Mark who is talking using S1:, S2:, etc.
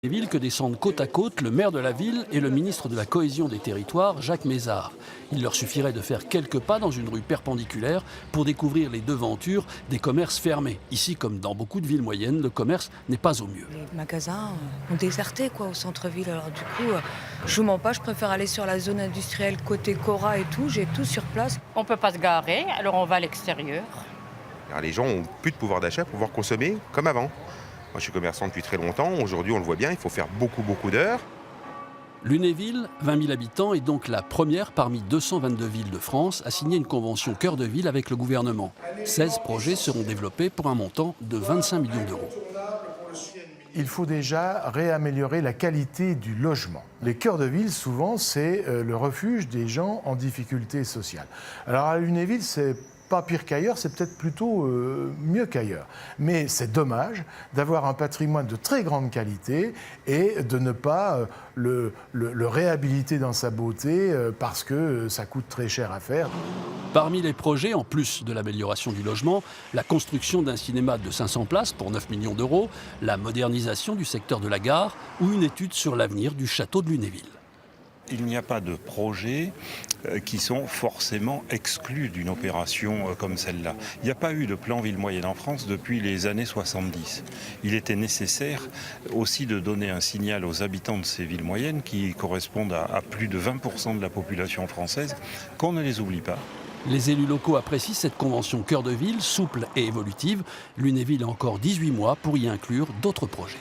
S1: Villes que descendent côte à côte le maire de la ville et le ministre de la Cohésion des Territoires, Jacques Mézard. Il leur suffirait de faire quelques pas dans une rue perpendiculaire pour découvrir les devantures des commerces fermés. Ici, comme dans beaucoup de villes moyennes, le commerce n'est pas au mieux.
S2: Les magasins ont déserté au centre-ville. Alors du coup, je vous mens pas, je préfère aller sur la zone industrielle côté Cora et tout. J'ai tout sur place.
S3: On ne peut pas se garer, alors on va à l'extérieur.
S4: Alors, les gens ont plus de pouvoir d'achat pour pouvoir consommer comme avant. Moi, je suis commerçant depuis très longtemps. Aujourd'hui, on le voit bien, il faut faire beaucoup d'heures.
S1: Lunéville, 20 000 habitants, est donc la première parmi 222 villes de France à signer une convention cœur de ville avec le gouvernement. 16 projets seront développés pour un montant de 25 millions d'euros.
S5: Il faut déjà réaméliorer la qualité du logement. Les cœurs de ville, souvent, c'est le refuge des gens en difficulté sociale. Alors à Lunéville, c'est pas pire qu'ailleurs, c'est peut-être plutôt mieux qu'ailleurs. Mais c'est dommage d'avoir un patrimoine de très grande qualité et de ne pas le réhabiliter dans sa beauté parce que ça coûte très cher à faire.
S1: Parmi les projets, en plus de l'amélioration du logement, la construction d'un cinéma de 500 places pour 9 millions d'euros, la modernisation du secteur de la gare ou une étude sur l'avenir du château de Lunéville.
S6: Il n'y a pas de projets qui sont forcément exclus d'une opération comme celle-là. Il n'y a pas eu de plan ville moyenne en France depuis les années 70. Il était nécessaire aussi de donner un signal aux habitants de ces villes moyennes qui correspondent à plus de 20% de la population française, qu'on ne les oublie pas.
S1: Les élus locaux apprécient cette convention cœur de ville, souple et évolutive. Lunéville a encore 18 mois pour y inclure d'autres projets.